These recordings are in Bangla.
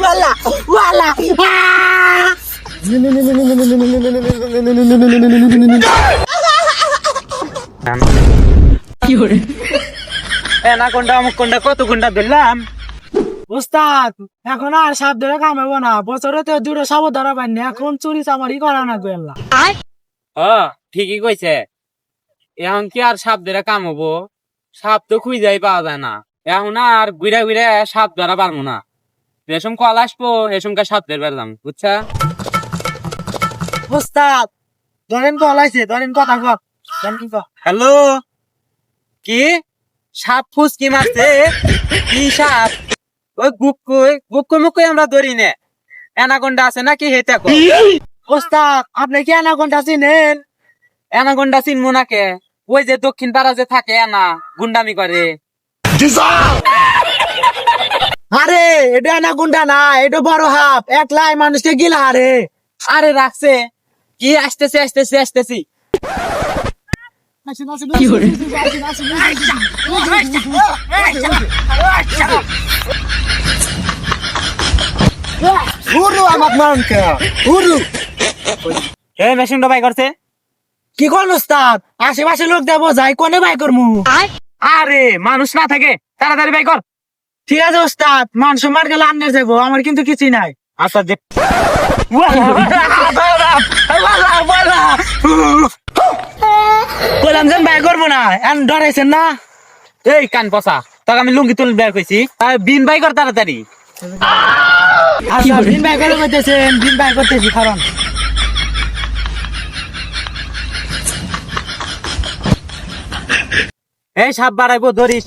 ওয়ালা ওয়ালা কি করে এনা কোনটা আমক কোনটা কত কোনটা ধরলাম ওস্তাদ এখন আর সাপ ধরে কামাবো না বছরে তো দুটো সাপ ধরা পাইনি এখন চুরি চামারি করা না গোয়েল্লা ঠিকই কইছে এখন কি আর সাপ ধরে কাম হবো সাপ তো খুঁজাই পাওয়া যায় না এখন আর ঘুরে ঘুরে সাপ ধরা পারবো না রেশম কল আসবো রেশমকে সাপ ধরে পারলাম বুঝছা ওস্তাদ ধরেন কলাইছে ধরেন কথা কর হ্যালো কি সাপ ফুস কি মারছে কি সাপ ওই বুকুই মুকুই আমরা ধরি নে এনাকোন্ডা আছে নাকি হেতে কো ওস্তাদ আপনি কি অ্যানাকোন্ডা চিনেন এনাকোন্ডা চিনবো নাকে ওই যে দক্ষিণ পাড়া যে থাকে এনা গুন্ডামি করে আরে এটা অ্যানাকোন্ডা না এটা বড় হাপ একলাই মানুষকে গিলা আরে আরে রাখছে কি আসতেছি কি করে উরু আমাক মানকে উরু এই মেশিনটা বাই করছে কি কোন ওস্তাদ আশেপাশে লোক দেবো যাই কোনে বাই করমু আরে মানুষ না থাকে তাড়াতাড়ি বাই কর ঠিক আছে ওস্তাদ মান সম্মান গেলে আন্নার যাবো আমার কিন্তু কিছুই নাই আচ্ছা যে বললাম যে বাই করবো না এন ডরাইছেন না এই কান পচা তোকে আমি লুঙ্গি তুলে বের কইছি বিন বাই কর তাড়াতাড়ি আচ্ছা দিন বাই করে করতেছেন দিন বাই করতেছি কারণ এই সাপ বাড়াইবো ধরিস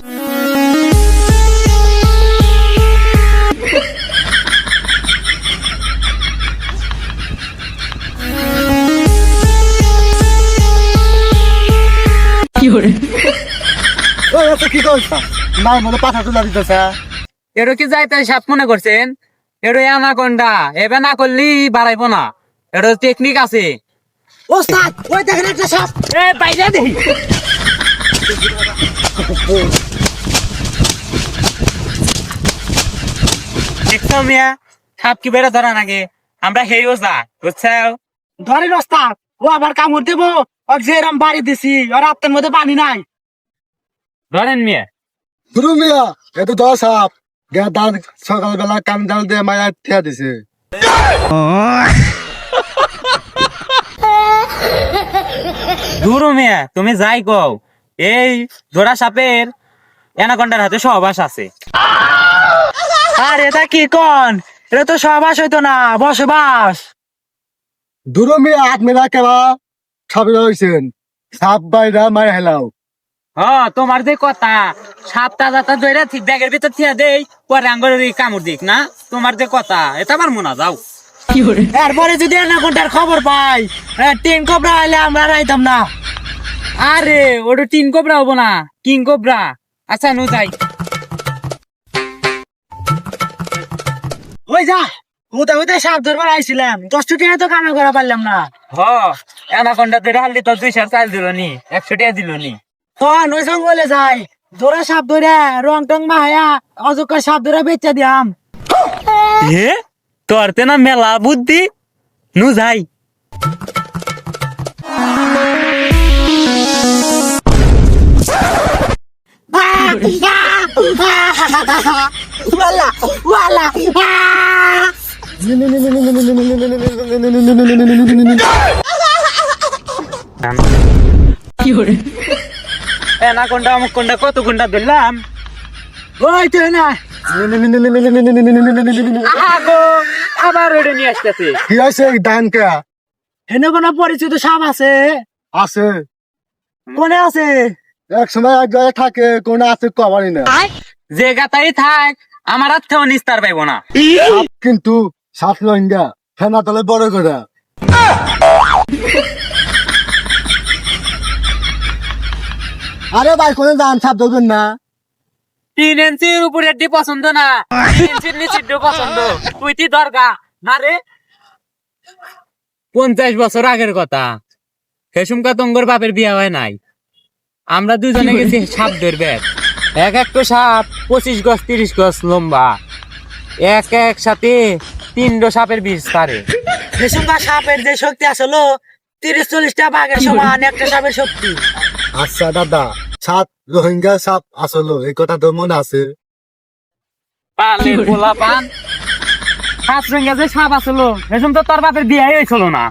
কি করে কি করছ না মনে পাঠা তুলা দিতেছে এরো কি যাইতে সাপ মনে করছেন এরো অ্যানাকোন্ডা এবে না করলি বাড়াইবো না এরো টেকনিক আছে ওস্তাদ ওই দেখেন একটা সাপ এ বাইরে দেই দেখছো মিয়া সাপ কি বেড়ে ধরা নাকি আমরা হেই ওজা বুঝছো ধরেন ওস্তাদ ও আবার কামড় দেবো ওর যেরম বাড়ি দিছি ওর আত্মার মধ্যে পানি নাই ধরেন মিয়া গুরু মিয়া এ তো দশ সাপ দান সকালবেলা কান ডাল দিয়ে মায়া থিয়া দিছে দূর মিয়া তুমি যাই কও এই ধরা সাপের অ্যানাকোন্ডার হাতে সহবাস আছে আর এটা কি কন এটা তো সহবাস হইতো না বসবাস গুরু মিয়া হাত মেলা কেবা সবে হয়েছেন সাপ বাইরা মায়া হেলাও তোমার যে কথা সাপ তাজা ধরে ঠিক ব্যাগের ভিতর থিয়া দেই পরে আঙ্গুর কামড় দিক না তোমার যে কথা এটা আমার মনে যাও এরপরে যদি অ্যানাকোন্ডার খবর পাই টিন কোবরা হলে আমরা রাইতাম না আরে ওটা টিন কোবরা হবো না কিং কোবরা আচ্ছা নু যাই ওই যা হুতে হুতে সাপ ধরবার আইছিলাম 10 টাকা তো কামে করা পারলাম না অ্যানাকোন্ডা ধরে হালদি তো 200 চাল দিল নি 100 টাকা দিল নি তখন ওই জঙ্গলে যাই ধরা সাপ ধরে রং টং মাহায়া অযোগ্য সাপ ধরে বেচা দিয়াম এ তোর তে না মেলা বুদ্ধি নু যাই ওয়ালা ওয়ালা অ্যানাকোন্ডা আমক কোনটা কত কোনটা ধরলাম ওই তো না আগো আবার ওটা নিয়ে আসতেছে কি আছে দান কে এনে কোনো পরিচিত সাপ আছে আছে কোনে আছে এক সময় এক জায়গায় থাকে কোন আছে কমারি না যে গাতাই থাক আমার আত্মেও নিস্তার পাইব না সাপ কিন্তু সাপ লঙ্গা ফেনা তলে বড় করে আরে ভাই কোনে দান সাপ ধরবেন না 3 ইঞ্চির উপরে ডি পছন্দ না 3 ইঞ্চির নিচে ডি পছন্দ তুই তি দরগা না রে 50 বছর আগের কথা হেসুমকা তঙ্গর বাপের বিয়া হয় নাই আমরা দুজনে গেছি সাপ ধরবে এক একটা সাপ 25 গজ 30 গজ লম্বা একসাথে 3টো সাপের বিষ তারে। রেশমকা সাপের যে শক্তি আসলো 30-40টা বাঘের সমান একটা সাপের শক্তি। আচ্ছা দাদা, সাপ রোহিঙ্গা সাপ আসলো এই কথা তো মনে আছে? পালের পোলা পান 5 রঙের যে সাপ আসলো রেশম তো তোর বাপের বিয়াই হয়েছিল না।